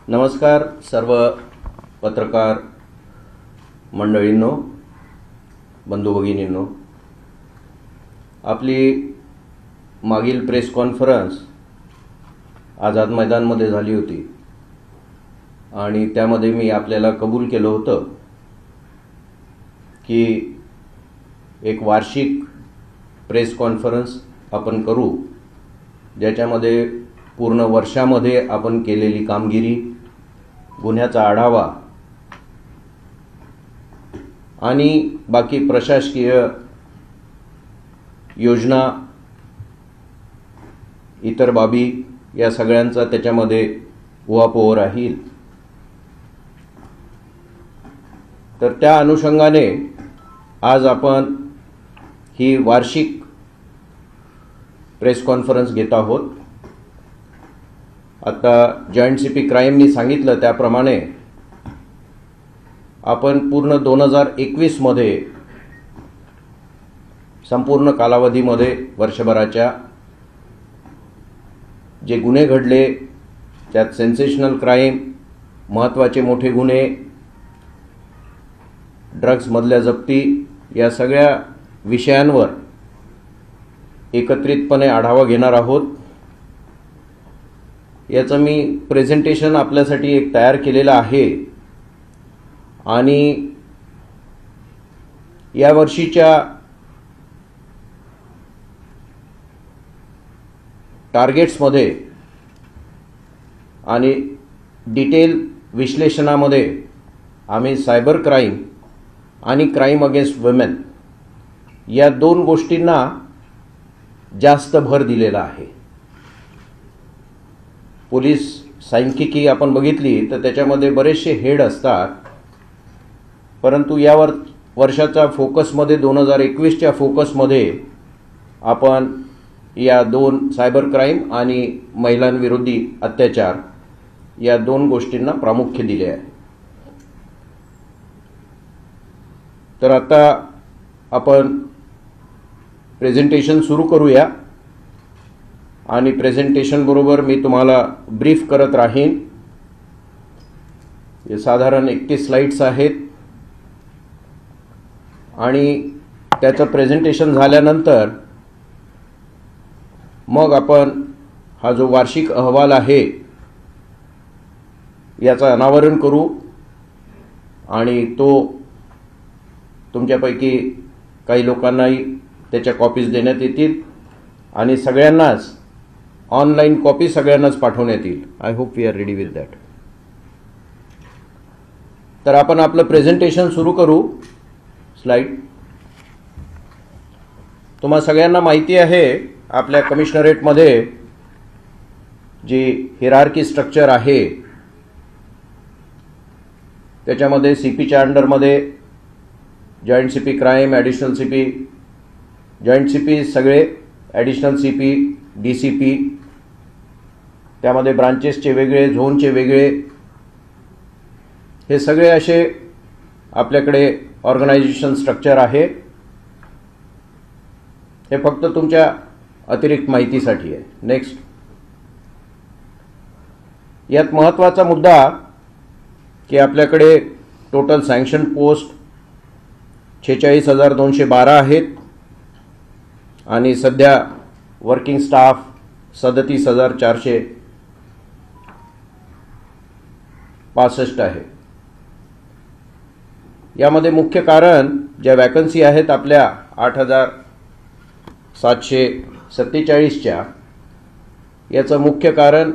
नमस्कार सर्व पत्रकार मंडळींनो, बंधू भगिनींनो. आपली मागील प्रेस कॉन्फरन्स आझाद मैदानमध्ये झाली होती आणि त्यामध्ये मी आपल्याला कबूल केलं होतं की एक वार्षिक प्रेस कॉन्फरन्स आपण करू, ज्याच्यामध्ये पूर्ण वर्षामध्ये आपण केलेली कामगिरी, गुन्ह्याचा आढावा आणि बाकी प्रशासकीय योजना, इतर बाबी या सगळ्यांचा त्याच्यामध्ये उहापोह राहील. तर त्या अनुषंगाने आज आपण ही वार्षिक प्रेस कॉन्फरन्स घेत आहोत. आता जॉइंट सीपी क्राईमनी सांगितलं त्याप्रमाणे आपण पूर्ण 2021 मध्ये संपूर्ण कालावधीमध्ये वर्षभराच्या जे गुन्हे घडले त्यात सेन्सेशनल क्राईम, महत्त्वाचे मोठे गुन्हे, ड्रग्समधल्या जप्ती या सगळ्या विषयांवर एकत्रितपणे आढावा घेणार आहोत. याचं मी प्रेझेंटेशन आपल्यासाठी एक तयार केलेलं आहे आणि या वर्षीच्या टार्गेट्समध्ये आणि डिटेल विश्लेषणामध्ये आम्ही सायबर क्राईम आणि क्राईम अगेन्स्ट वुमेन या दोन गोष्टींना जास्त भर दिलेला आहे. पोलीस सांख्यिकी आपण बघितली तर त्याच्यामध्ये बरेचसे हेड असतात, परंतु या वर्षाच्या फोकसमध्ये 2021च्या फोकसमध्ये आपण या दोन सायबर क्राईम आणि महिलांविरोधी अत्याचार या दोन गोष्टींना प्रामुख्य दिले आहे. तर आता आपण प्रेझेंटेशन सुरू करूया आणि प्रेझेंटेशन बरोबर मी तुम्हाला ब्रीफ करत राहीन. हे साधारण 31 स्लाइड्स आहेत आणि त्याचं प्रेझेंटेशन झाल्यानंतर मग आपण हा जो वार्षिक अहवाल आहे याचं अनावरण करू आणि तो तुमच्यापैकी काही लोकांनाही त्याच्या कॉपीज देण्यात येतील आणि सगळ्यांनाच ऑनलाइन कॉपी सगळ्यांनाच पाठवण्यात येईल. I hope we are ready with that. तर आपण आपलं प्रेझेंटेशन सुरू करू. स्लाइड. तुम्हा सगळ्यांना माहिती आहे आपल्या कमिशनरेटमध्ये जी हिरार्की स्ट्रक्चर आहे त्याच्यामध्ये सीपीच्या अंडरमध्ये joint CP crime, additional CP, joint CP सगळे, ॲडिशनल सीपी, डीसीपी, त्यामध्ये ब्रांचेसचे वेगळे, झोनचे वेगळे, हे सगळे असे आपल्याकडे ऑर्गनायझेशन स्ट्रक्चर आहे. हे फक्त तुमच्या अतिरिक्त माहितीसाठी आहे. नेक्स्ट. यात महत्त्वाचा मुद्दा की आपल्याकडे टोटल सँक्शन पोस्ट 46,212 आहेत आणि सध्या वर्किंग स्टाफ 37,465 आहे. यामध्ये मुख्य कारण ज्या वॅकन्सी आहेत आपल्या 8,747च्या, याचं मुख्य कारण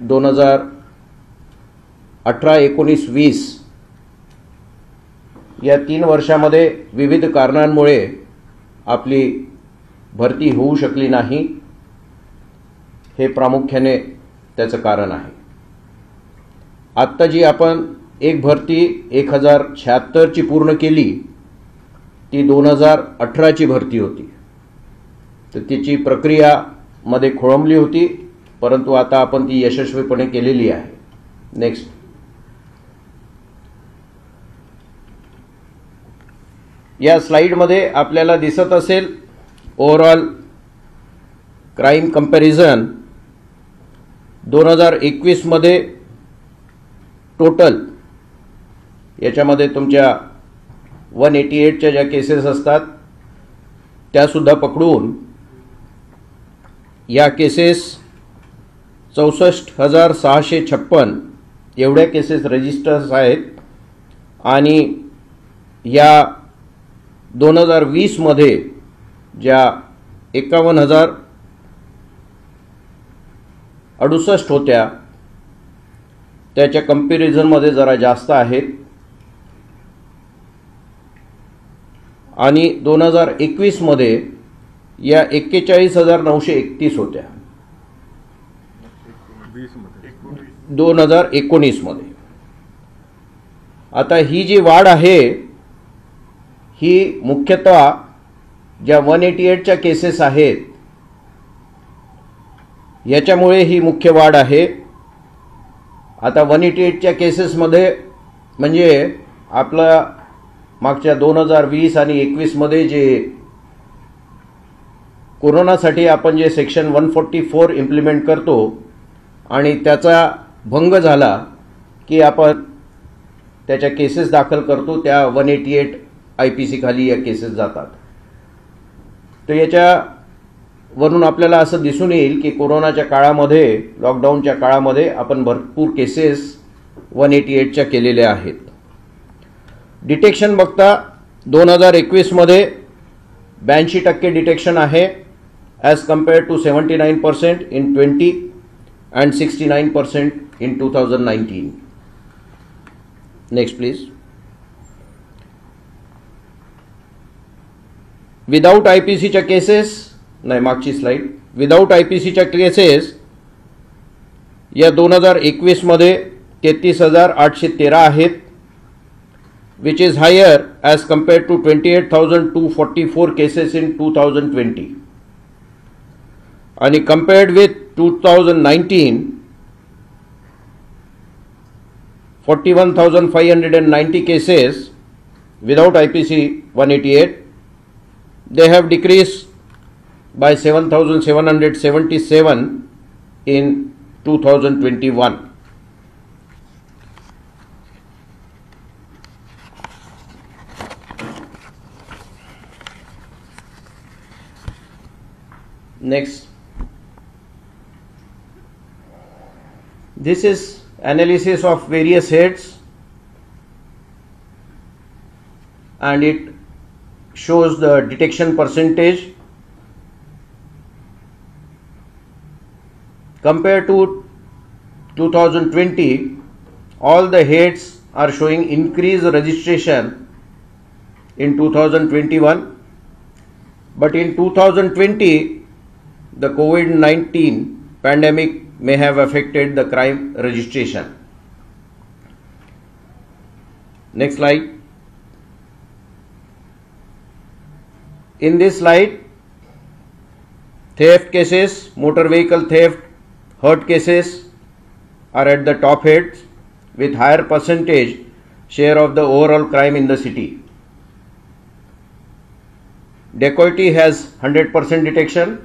2018-19-20 या 3 वर्षामध्ये विविध कारणांमुळे आपली भरती होऊ शकली नाही. हे प्रामुख्याने त्याचं कारण आहे. आत्ता जी आपण एक भरती 1076ची पूर्ण केली ती 2018ची भरती होती. तर तिची प्रक्रिया मध्ये खोळंबली होती, परंतु आता आपण ती यशस्वीपणे केलेली आहे. नेक्स्ट. या स्लाइडमध्ये आपल्याला दिसत असेल ओव्हरऑल क्राइम कंपॅरिझन 2021 मध्ये टोटल याच्यामध्ये तुमच्या 188च्या ज्या केसेस असतात त्यासुद्धा पकडून या केसेस 64,656 एवढ्या केसेस रजिस्टर्स आहेत आणि या 2020 मध्ये ज्या 51,068 होत्या त्याच्या कंपॅरिझनमध्ये जरा जास्त आहेत आणि 2021 मध्ये या 41,931 होत्या 2019 मध्ये. आता ही जी वाढ आहे ही मुख्यतः ज्या 188च्या केसेस आहेत याच्यामुळे ही मुख्य वाढ आहे. आता 188च्या केसेसमध्ये म्हणजे आपला मागच्या 2020 आणि 21 मध्ये जे कोरोनासाठी आपण जे सेक्शन 144 इम्प्लिमेंट करतो आणि त्याचा भंग झाला की आपण त्याच्या केसेस दाखल करतो, त्या 188 IPC खाली या केसेस जातात. तर याच्यावरून आपल्याला असं दिसून येईल की कोरोनाच्या काळामध्ये, लॉकडाऊनच्या काळामध्ये आपण भरपूर केसेस 188च्या केलेल्या आहेत. डिटेक्शन बघता 2021 मध्ये 82% डिटेक्शन आहे as compared to 79% in 20 and 69% in 2019. Next please. Without IPC च्या केसेस, नाही मागची स्लाइड, विदाउट IPC च्या केसेस या 2021 मध्ये 33,813 आहेत, which is higher as compared to 28,244 cases in 2020. आणि compared with 2019, 41,590 cases without IPC 188, they have decreased by 7,777 in 2021. Next. This is analysis of various heads and it shows the detection percentage compared to 2020. All the heads are showing increased registration in 2021, but in 2020 the COVID-19 pandemic may have affected the crime registration. Next slide. In this slide, theft cases, motor vehicle theft, hurt cases are at the top heads with higher percentage share of the overall crime in the city. Dacoity has 100% detection,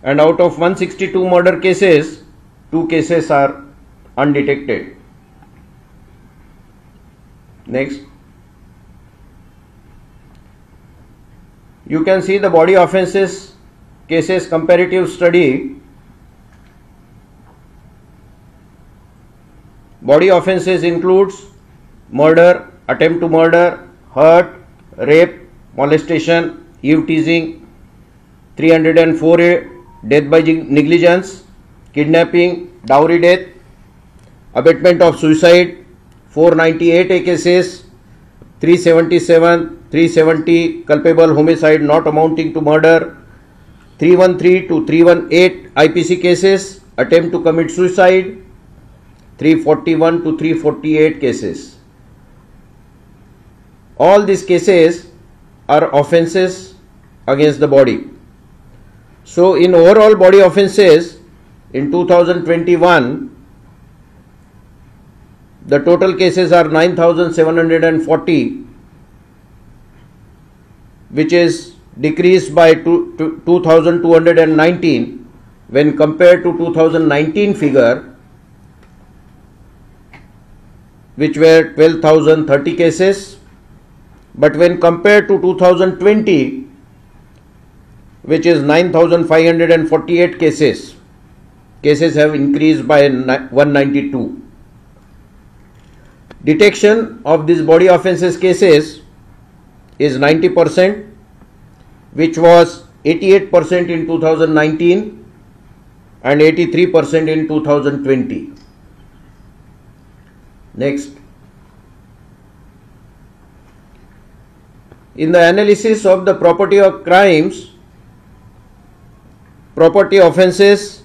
and out of 162 murder cases, 2 cases are undetected. Next. You can see the body offenses cases comparative study. Body offenses includes murder, attempt to murder, hurt, rape, molestation, eve teasing, 304 death by negligence, kidnapping, dowry death, abatement of suicide, 498 cases, 370 culpable homicide not amounting to murder, 313 to 318 IPC cases, attempt to commit suicide, 341 to 348 cases. All these cases are offenses against the body. So in overall body offenses in 2021, the total cases are 9,740, which is decreased by 2,219 when compared to 2019 figure, which were 12,030 cases, but when compared to 2020, which is 9,548 cases have increased by 192. Detection of these body offences cases is 90%, which was 88% in 2019 and 83% in 2020. Next. In the analysis of the property of crimes, property offences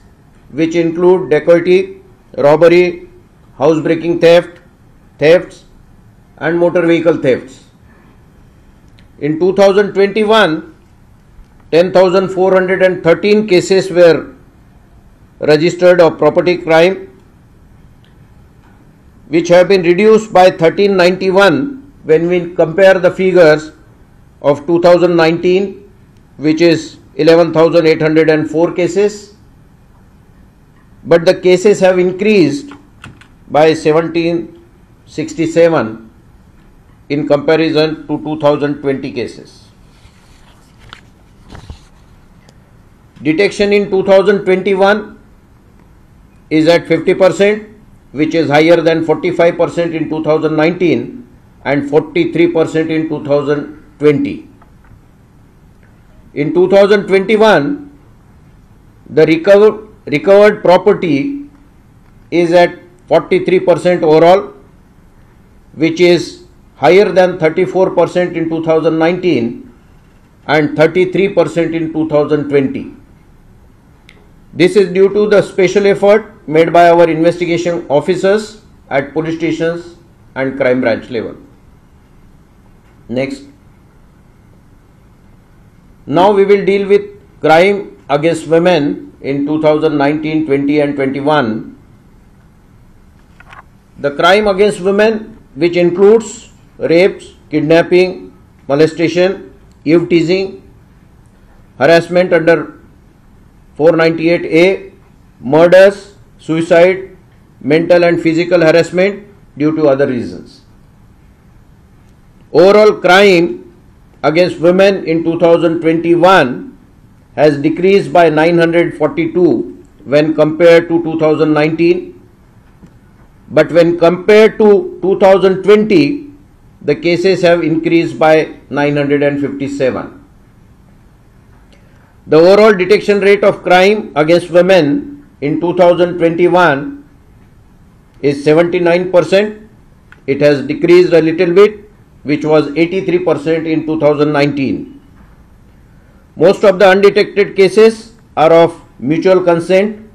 which include dacoity, robbery, housebreaking thefts and motor vehicle thefts. In 2021, 10,413 cases were registered of property crime, which have been reduced by 1391 when we compare the figures of 2019, which is 11,804 cases, but the cases have increased by 1767 in comparison to 2020 cases. Detection in 2021 is at 50%, which is higher than 45% in 2019 and 43% in 2020. In 2021, the recovered property is at 43% overall, which is higher than 34% in 2019 and 33% in 2020. This is due to the special effort made by our investigation officers at police stations and crime branch level. Next. Now we will deal with crime against women in 2019, 20 and 21. The crime against women, which includes rapes, kidnapping, molestation, eve-teasing, harassment under 498A, murders, suicide, mental and physical harassment due to other reasons. Overall crime against women in 2021 has decreased by 942 when compared to 2019, but when compared to 2020, the cases have increased by 957. The overall detection rate of crime against women in 2021 is 79%. It has decreased a little bit, which was 83% in 2019. Most of the undetected cases are of mutual consent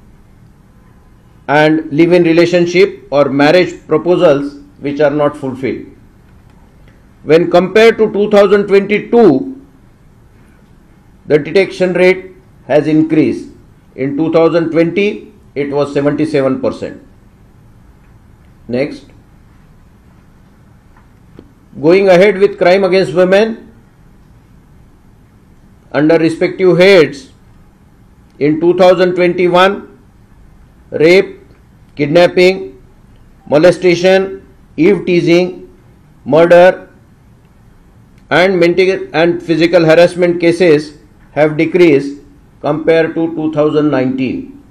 and live-in relationship or marriage proposals which are not fulfilled. When compared to 2022, the detection rate has increased. In 2020, it was 77%. Next. Going ahead with crime against women under respective heads, in 2021, rape, kidnapping, molestation, eve-teasing, murder and mental and physical harassment cases have decreased compared to 2019.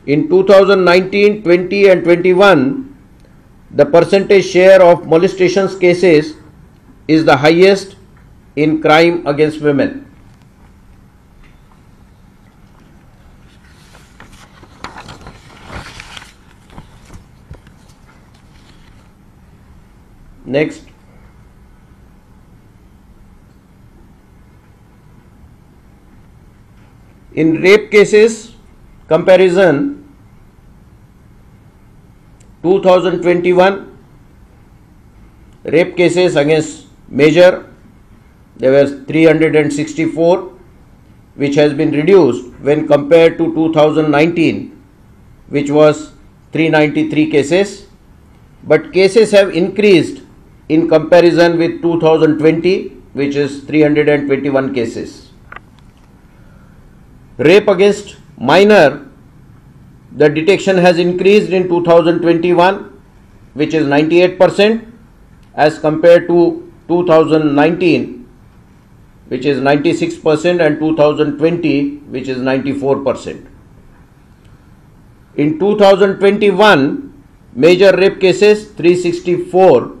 In 2019, 20 and 21, the percentage share of molestations cases is the highest in crime against women. Next. In rape cases comparison, 2021 rape cases against major, there were 364, which has been reduced when compared to 2019, which was 393 cases, but cases have increased in comparison with 2020, which is 321 cases. Rape against minor, the detection has increased in 2021 which is 98%, as compared to 2019, which is 96%, and 2020, which is 94%. In 2021, major rape cases 364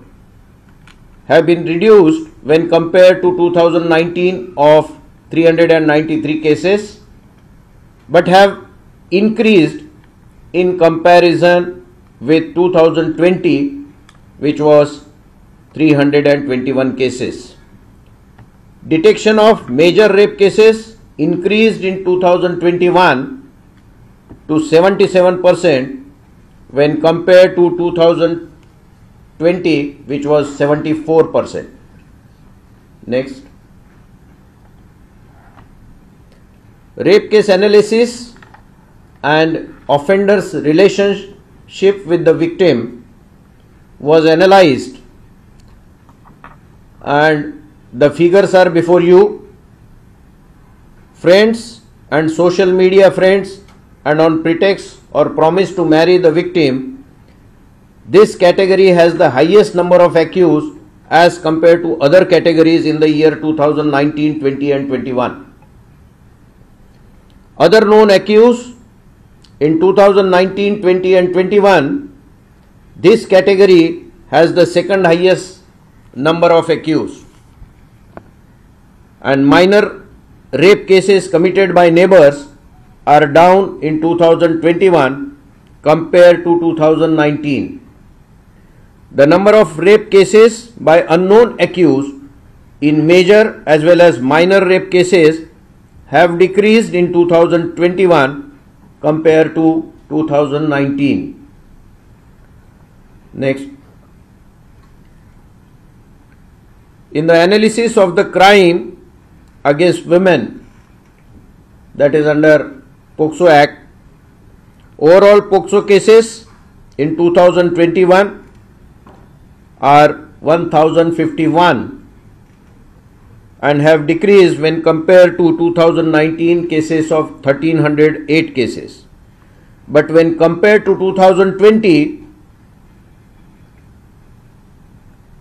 have been reduced when compared to 2019 of 393 cases, but have increased in comparison with 2020, which was 321 cases. Detection of major rape cases increased in 2021 to 77% when compared to 2020, which was 74%. Next. Rape case analysis and offender's relationship with the victim was analyzed, and the figures are before you. Friends and social media friends, and on pretext or promise to marry the victim, this category has the highest number of accused as compared to other categories in the year 2019, 20 and 21. Other known accused in 2019, 20 and 21, this category has the second highest number of accused. And minor rape cases committed by neighbors are down in 2021 compared to 2019. The number of rape cases by unknown accused in major as well as minor rape cases have decreased in 2021 compared to 2019. Next. In the analysis of the crime against women, that is under POCSO Act, overall POCSO cases in 2021 are 1051 and have decreased when compared to 2019 cases of 1308 cases. But when compared to 2020,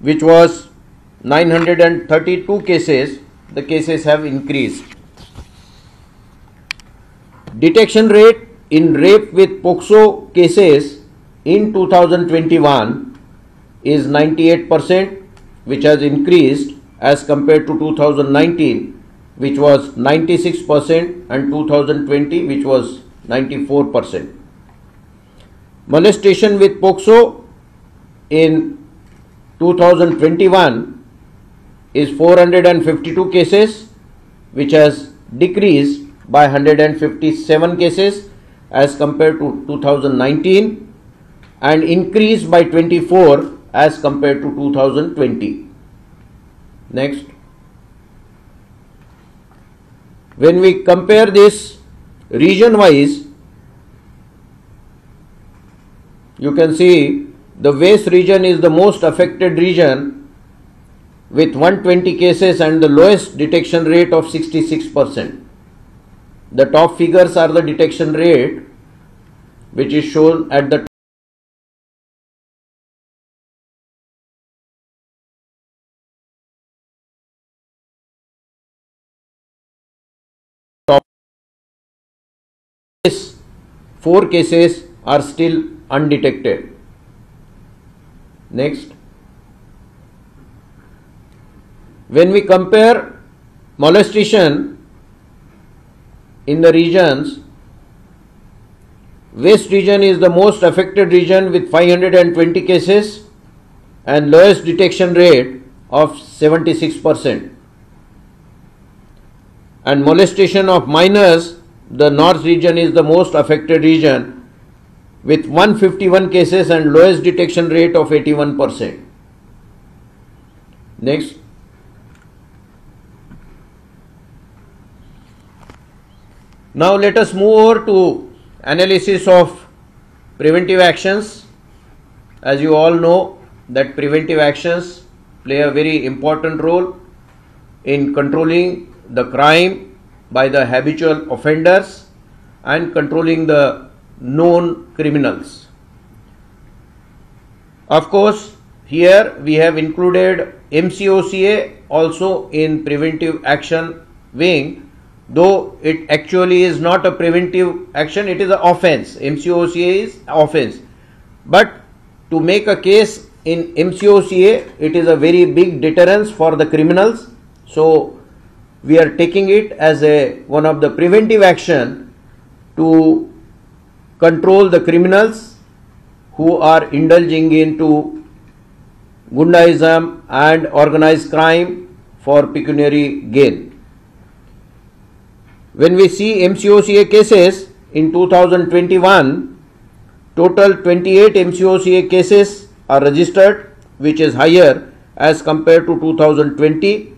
which was 932 cases, the cases have increased. Detection rate in rape with POCSO cases in 2021 is 98%, which has increased as compared to 2019, which was 96%, and 2020, which was 94%. Molestation with POCSO in 2021 is 452 cases, which has decreased by 157 cases as compared to 2019 and increased by 24 as compared to 2020. Next. When we compare this region wise, you can see the West region is the most affected region with 120 cases and the lowest detection rate of 66%. The top figures are the detection rate, which is shown at the top. 4 cases are still undetected. Next. When we compare molestation in the regions, West region is the most affected region with 520 cases and lowest detection rate of 76%. And molestation of minors, the North region is the most affected region with 151 cases and lowest detection rate of 81%. Next. Now let us move over to analysis of preventive actions. As you all know that preventive actions play a very important role in controlling the crime by the habitual offenders and controlling the known criminals. Of course, here we have included MCOCA also in preventive action wing, though it actually is not a preventive action, it is an offense. MCOCA is offense. But to make a case in MCOCA, it is a very big deterrence for the criminals. So we are taking it as one of the preventive action to control the criminals who are indulging into Gundaism and organized crime for pecuniary gain. When we see MCOCA cases in 2021, total 28 MCOCA cases are registered, which is higher as compared to 2020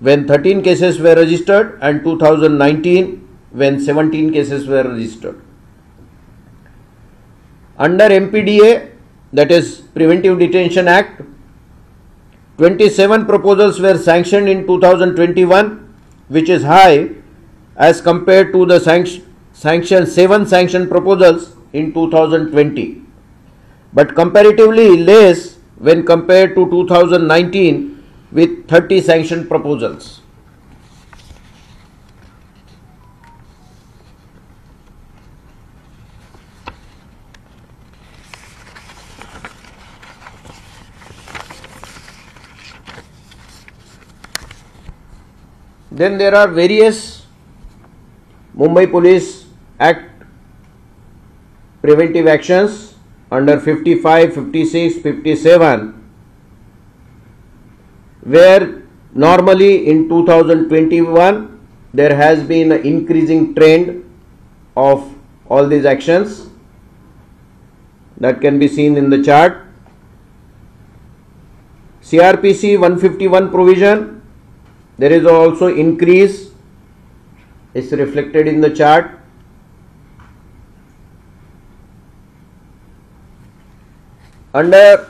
when 13 cases were registered and 2019 when 17 cases were registered. Under MPDA, that is Preventive Detention Act, 27 proposals were sanctioned in 2021, which is high as compared to the seven sanctioned proposals in 2020, but comparatively less when compared to 2019 with 30 sanctioned proposals. Then there are various Mumbai Police Act preventive actions under 55, 56, 57, where normally in 2021 there has been an increasing trend of all these actions that can be seen in the chart. CRPC 151 provision, there is also increase, is reflected in the chart. Under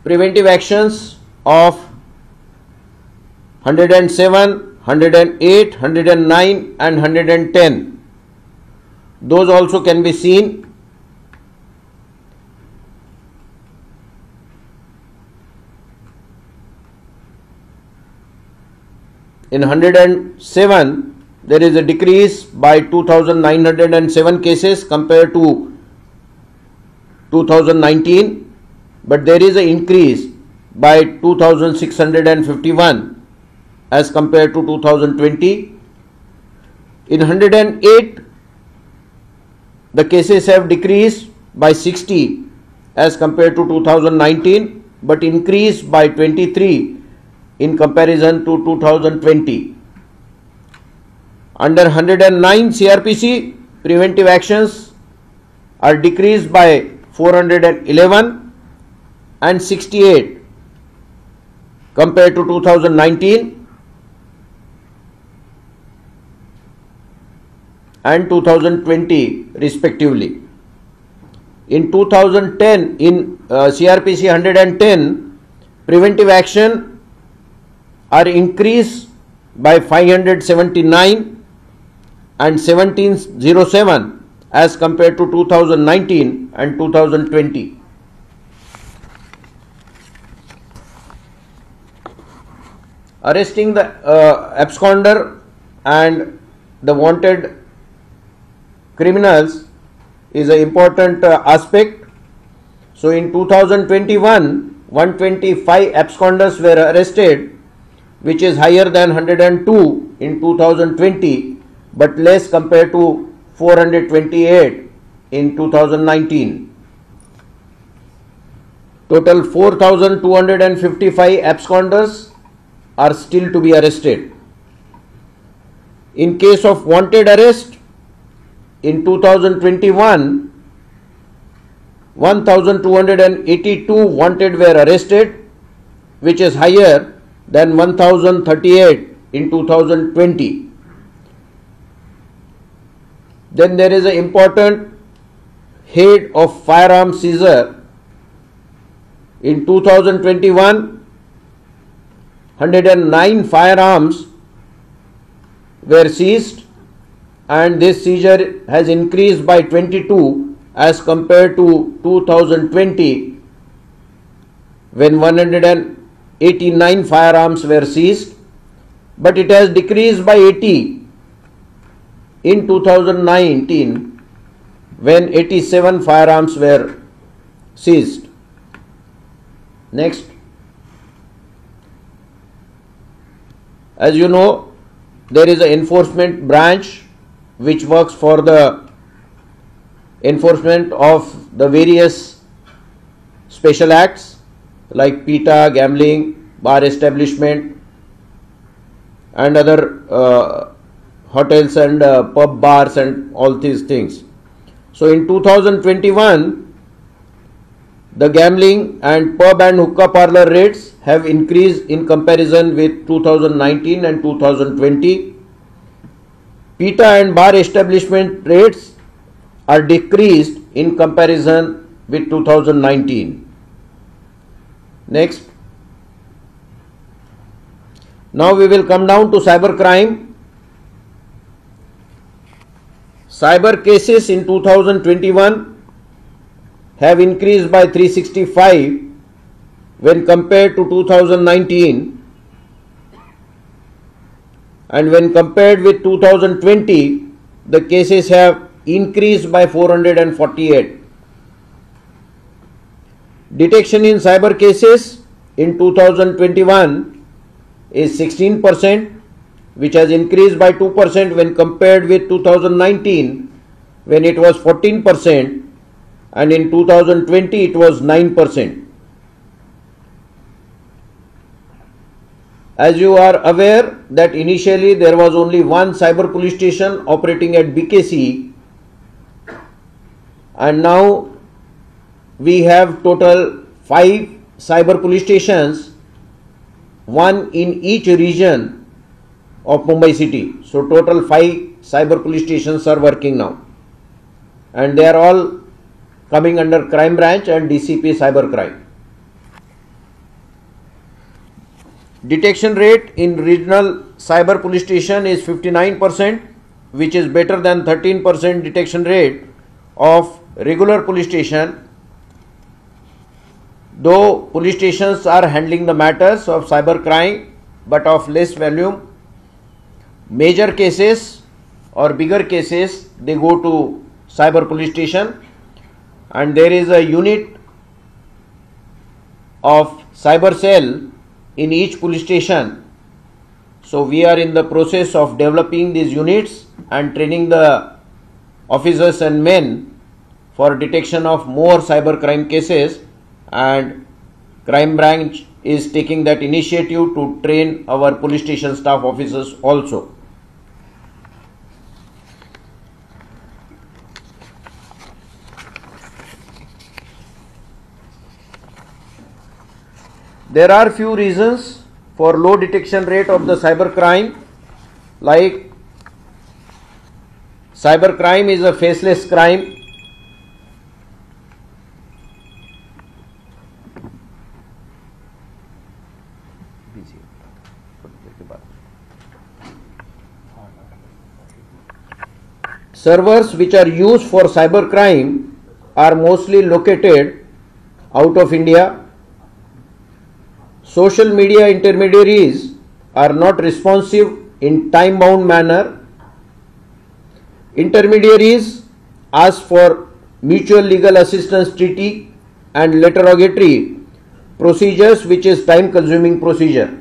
preventive actions of 107, 108, 109 and 110, those also can be seen. In 107, there is a decrease by 2,907 cases compared to 2019, but there is an increase by 2,651 as compared to 2020. In 108, the cases have decreased by 60 as compared to 2019, but increased by 23 in comparison to 2020. Under 109 CRPC, preventive actions are decreased by 411 and 68 compared to 2019 and 2020 respectively. In 2010, in CRPC 110, preventive action are increased by 579 and 1707 as compared to 2019 and 2020. Arresting the absconder and the wanted criminals is an important aspect. So in 2021, 125 absconders were arrested, which is higher than 102 in 2020, but less compared to 428 in 2019. Total 4,255 absconders are still to be arrested. In case of wanted arrest, in 2021, 1,282 wanted were arrested, which is higher than 1,038 in 2020. Then there is an important head of firearm seizure. In 2021, 109 firearms were seized, and this seizure has increased by 22 as compared to 2020, when 189 firearms were seized, but it has decreased by 80 in 2019 when 87 firearms were seized. Next. As you know, there is an enforcement branch which works for the enforcement of the various special acts like PETA, gambling, bar establishment and other hotels and pub bars and all these things. So in 2021, the gambling and pub and hookah parlor rates have increased in comparison with 2019 and 2020. PETA and bar establishment rates are decreased in comparison with 2019. Next. Now we will come down to cybercrime. Cyber cases in 2021 have increased by 365 when compared to 2019, and when compared with 2020 the cases have increased by 448. Detection in cyber cases in 2021 is 16%, which has increased by 2% when compared with 2019 when it was 14%, and in 2020 it was 9%. As you are aware that initially there was only one cyber police station operating at BKC, and now we have total 5 cyber police stations, one in each region of Mumbai city. So total 5 cyber police stations are working now, and they are all coming under crime branch and DCP cybercrime. Detection rate in regional cyber police station is 59%, which is better than 13% detection rate of regular police station. Though police stations are handling the matters of cybercrime but of less volume, major cases or bigger cases they go to cyber police station, and there is a unit of cyber cell in each police station. So we are in the process of developing these units and training the officers and men for detection of more cybercrime cases, and crime branch is taking that initiative to train our police station staff officers also. There are few reasons for low detection rate of the cybercrime, like cybercrime is a faceless crime. Servers which are used for cybercrime are mostly located out of India. Social media intermediaries are not responsive in time-bound manner. Intermediaries ask for mutual legal assistance treaty and letter-rogatory procedures, which is time-consuming procedure.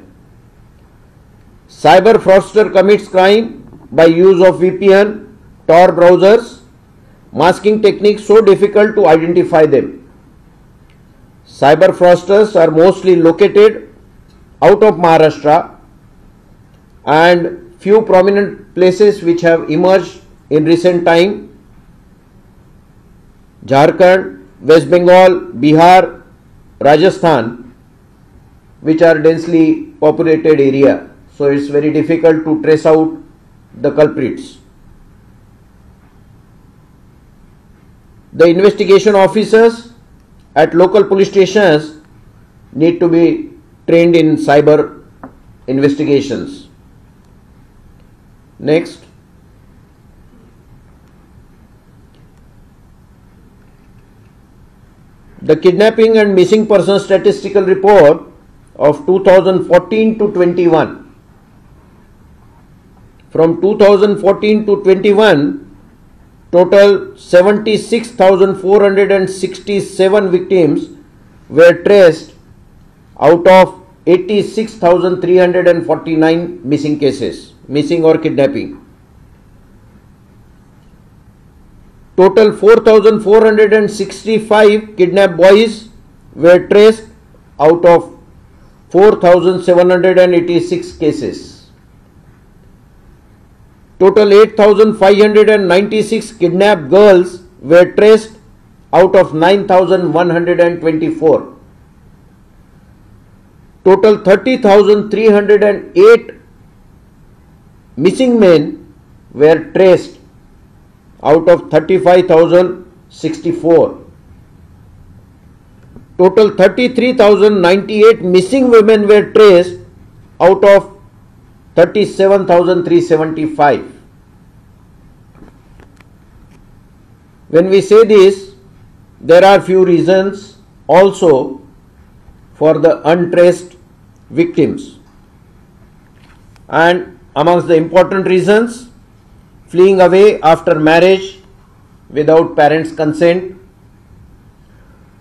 Cyber fraudster commits crime by use of VPN, Tor browsers, masking techniques so difficult to identify them. Cyber fraudsters are mostly located out of Maharashtra, and few prominent places which have emerged in recent time: Jharkhand, West Bengal, Bihar, Rajasthan, which are densely populated area. So it's very difficult to trace out the culprits. The investigation officers at local police stations need to be trained in cyber investigations. Next. The kidnapping and missing persons statistical report of 2014 to 21. From 2014 to 21, total 76,467 victims were traced out of 86,349 missing cases, missing or kidnapping. Total 4,465 kidnapped boys were traced out of 4,786 cases. Total 8,596 kidnapped girls were traced out of 9,124. Total 30,308 missing men were traced out of 35,064. Total 33,098 missing women were traced out of 37,375. When we say this, there are few reasons also for the untraced victims. And amongst the important reasons, fleeing away after marriage without parents' consent,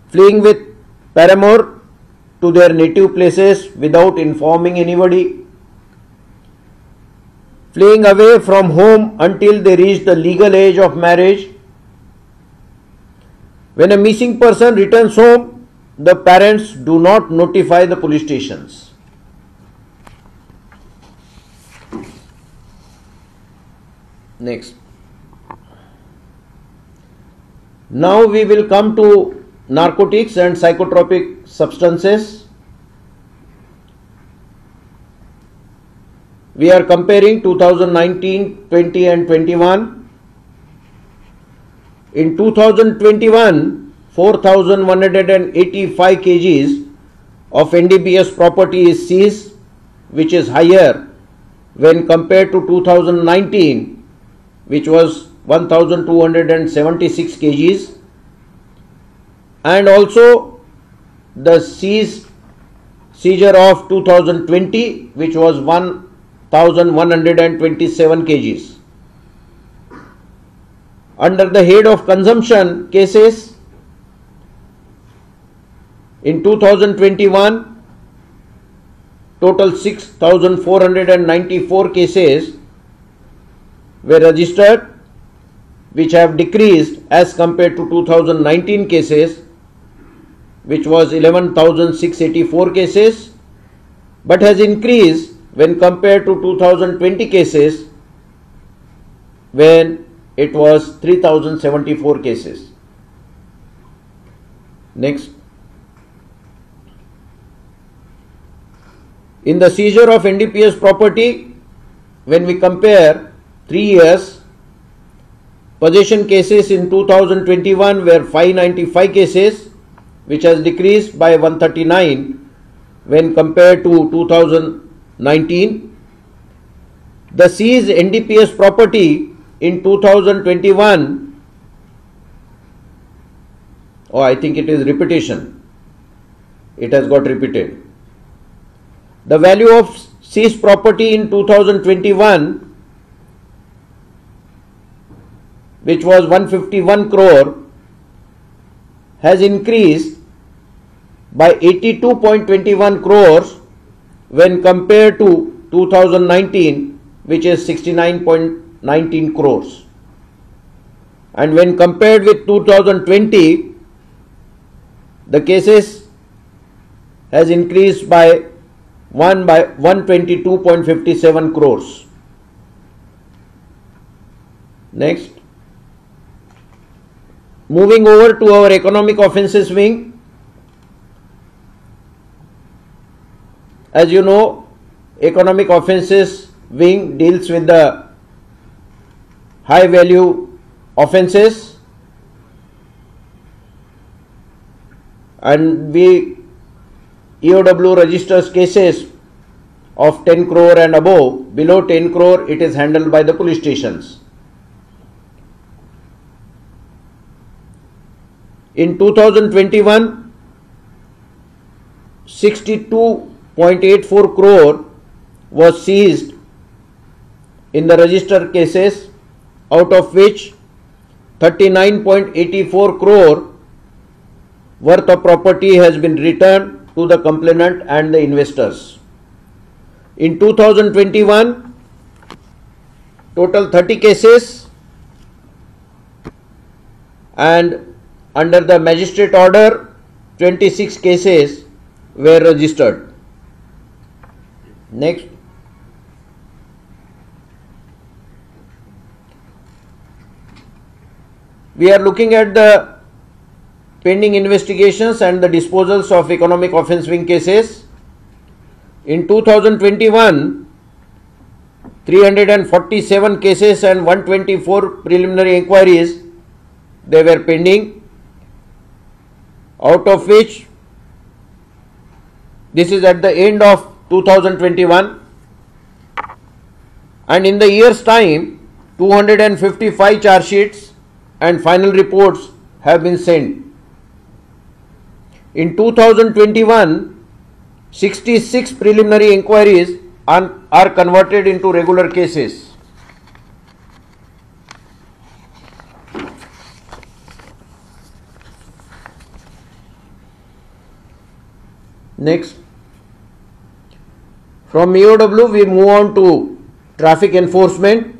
fleeing with paramour to their native places without informing anybody, fleeing away from home until they reach the legal age of marriage. When a missing person returns home, the parents do not notify the police stations. Next. Now we will come to narcotics and psychotropic substances. We are comparing 2019, 20 and 21. In 2021, 4,185 kgs of NDPS property is seized, which is higher when compared to 2019, which was 1,276 kgs, and also the seizure of 2020, which was 1,127 kgs. Under the head of consumption cases, in 2021, total 6,494 cases were registered, which have decreased as compared to 2019 cases, which was 11,684 cases, but has increased when compared to 2020 cases, when it was 3,074 cases. Next. In the seizure of NDPS property, when we compare 3 years, possession cases in 2021 were 595 cases, which has decreased by 139 when compared to 2019. The seized NDPS property in 2021, I think it is repetition. It has got repeated. The value of seized property in 2021, which was 151 crore, has increased by 82.21 crores when compared to 2019, which is 69.19 crores. And when compared with 2020, the cases has increased by 122.57 crores. Next. Moving over to our economic offences wing. As you know, economic offences wing deals with the high value offences, and EOW registers cases of 10 crore and above. Below 10 crore, it is handled by the police stations. In 2021, 62.84 crore was seized in the registered cases, out of which 39.84 crore worth of property has been returned to the complainant and the investors. In 2021, total 30 cases, and under the magistrate order 26 cases were registered. Next. We are looking at the pending investigations and the disposals of economic offence wing cases. In 2021, 347 cases and 124 preliminary inquiries they were pending, out of which, this is at the end of 2021, and in the year's time 255 charge sheets and final reports have been sent. In 2021, 66 preliminary inquiries are converted into regular cases. Next, from EOW we move on to traffic enforcement.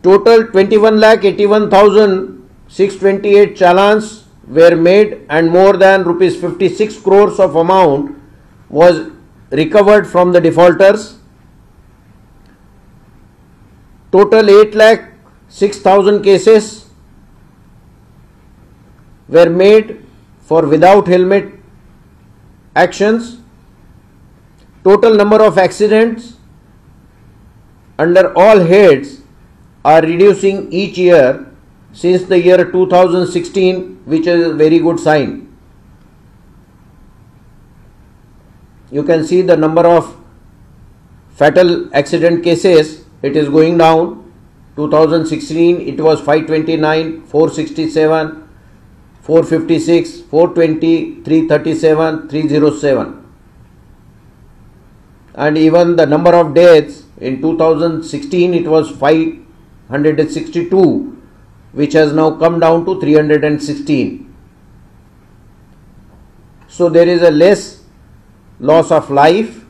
Total 21,81,628 challans were made and more than rupees 56 crores of amount was recovered from the defaulters. Total 8,06,000 cases were made for without helmet actions. Total number of accidents under all heads are reducing each year since the year 2016, which is a very good sign. You can see the number of fatal accident cases, it is going down. 2016 it was 529, 467, 456, 420, 337, 307. And even the number of deaths in 2016 it was 562, which has now come down to 316. So there is a less loss of life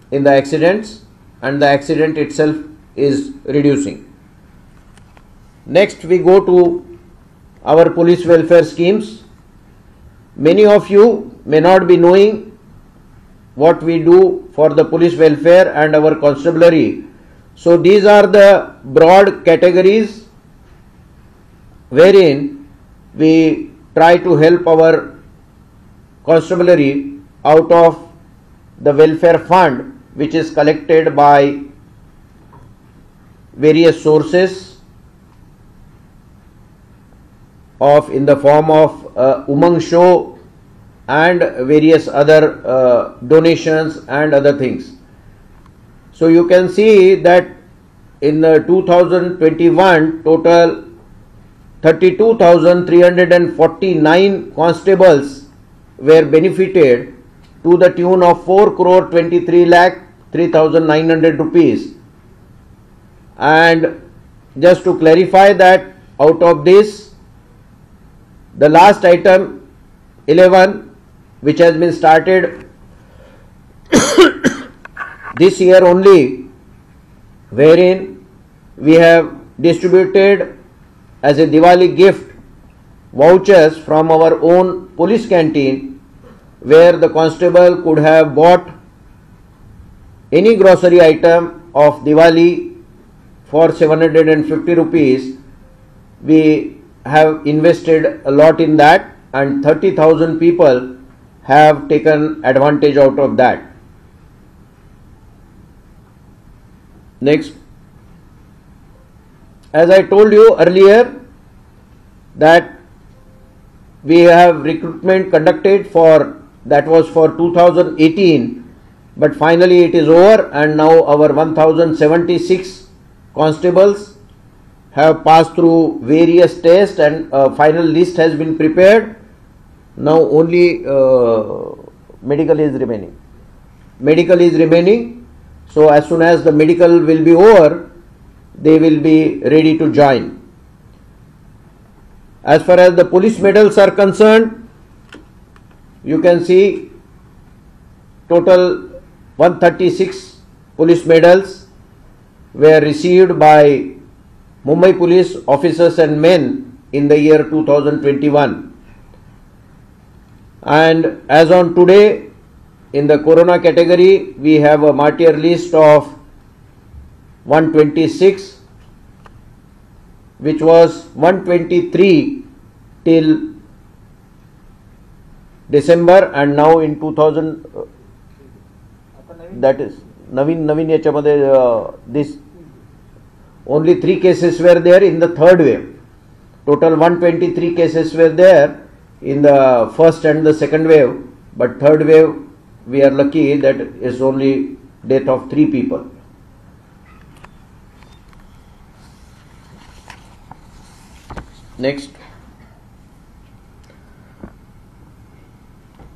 in the accidents and the accident itself is reducing. Next we go to our police welfare schemes. Many of you may not be knowing what we do for the police welfare and our constabulary. So these are the broad categories wherein we try to help our constabulary out of the welfare fund, which is collected by various sources of in the form of Umang show and various other donations and other things. So you can see that in 2021 total 32,349 constables were benefited to the tune of 4 crore 23 lakh 3,900 rupees. And just to clarify that out of this, the last item 11, which has been started this year only, wherein we have distributed as a Diwali gift vouchers from our own police canteen, where the constable could have bought any grocery item of Diwali for 750 rupees. We have invested a lot in that, and 30,000 people have taken advantage out of that. Next, as I told you earlier that we have recruitment conducted for, that was for 2018, but finally it is over, and now our 1076 constables have passed through various tests and a final list has been prepared. Now only medical is remaining. Medical is remaining. So as soon as the medical will be over, they will be ready to join. As far as the police medals are concerned, you can see total 136 police medals were received by Mumbai police officers and men in the year 2021. And as on today, in the Corona category, we have a martyr list of 126, which was 123 till December, and now in 2000, that is Naveen yachamadhe this only 3 cases were there in the third wave. Total 123 cases were there in the first and the second wave, but third wave we are lucky that is only death of 3 people. Next.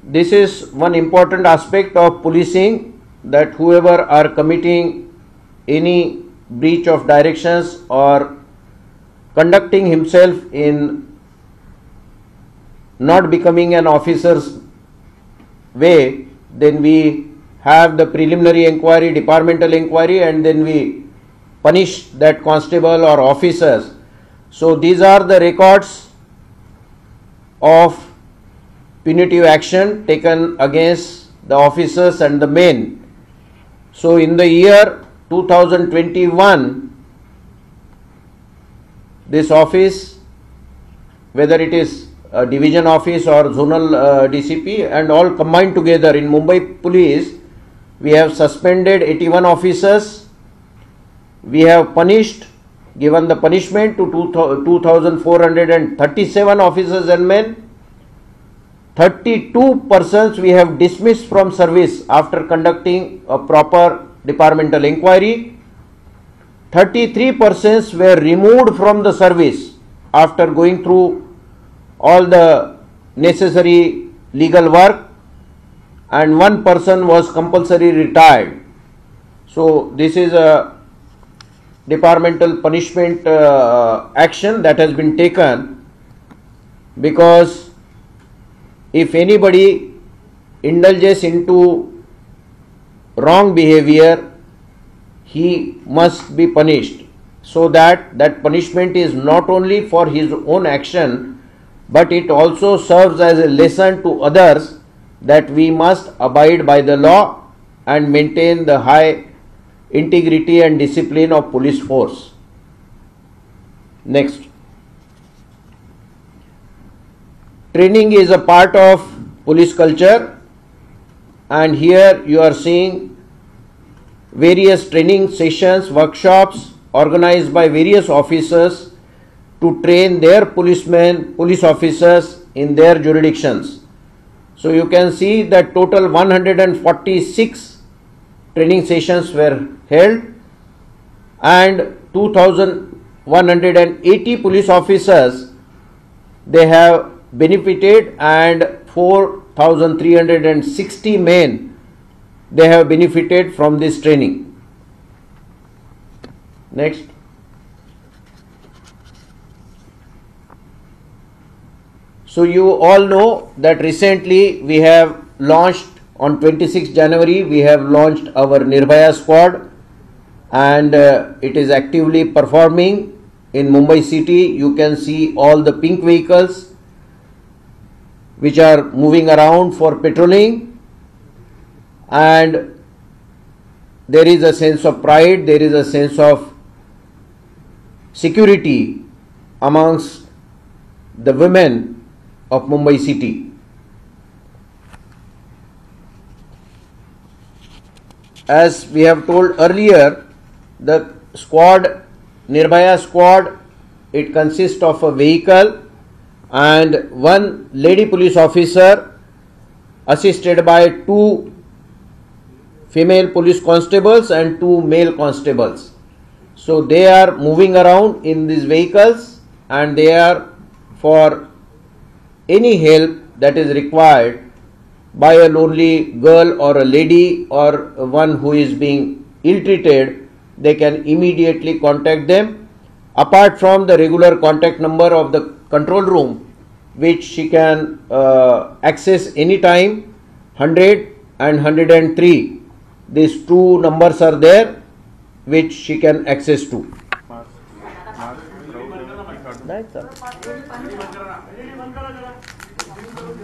This is one important aspect of policing, that whoever are committing any breach of directions or conducting himself in not becoming an officer's way, then we have the preliminary inquiry, departmental inquiry, and then we punish that constable or officers. So these are the records of punitive action taken against the officers and the men. So in the year 2021, this office, whether it is a division office or zonal DCP and all combined together in Mumbai Police, we have suspended 81 officers. We have punished, given the punishment to 2,437 officers and men. 32 persons we have dismissed from service after conducting a proper departmental inquiry. 33 persons were removed from the service after going through all the necessary legal work, and 1 person was compulsory retired. So this is a departmental punishment action that has been taken, because if anybody indulges into wrong behavior, he must be punished, so that punishment is not only for his own action, but it also serves as a lesson to others that we must abide by the law and maintain the high integrity and discipline of police force. Next. Training is a part of police culture, and here you are seeing various training sessions, workshops organized by various officers to train their police officers in their jurisdictions. So you can see that total 146 training sessions were held, and 2,180 police officers they have benefited, and 4,360 men they have benefited from this training. Next. So you all know that recently we have launched on 26 January, we have launched our Nirbhaya squad, and it is actively performing in Mumbai city. You can see all the pink vehicles which are moving around for patrolling, and there is a sense of pride, there is a sense of security amongst the women of Mumbai city. As we have told earlier, the squad, Nirbhaya squad, it consists of a vehicle and 1 lady police officer assisted by 2 female police constables and 2 male constables. So they are moving around in these vehicles and they are for any help that is required by a lonely girl or a lady or one who is being ill-treated, they can immediately contact them, apart from the regular contact number of the control room, which she can access anytime. 100 and 103, these two numbers are there which she can access to.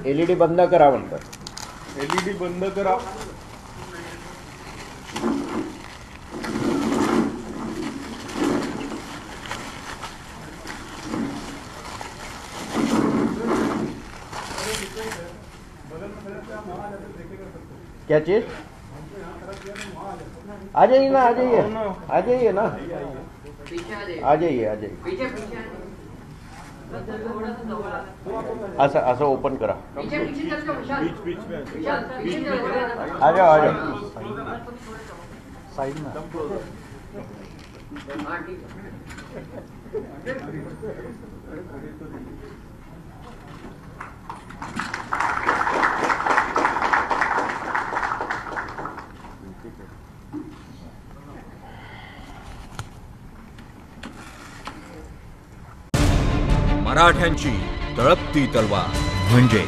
LED बंद करा म्हणतात. LED बंद करा. क्या चीज? आ जाइए ना, आ जाइए, आ जाइए ना, आ जाइए, आ जाइए. असं असं ओपन करा. आ जाओ, आ जाओ. साइड में. मराठ्यांची तळपती तलवार म्हणजे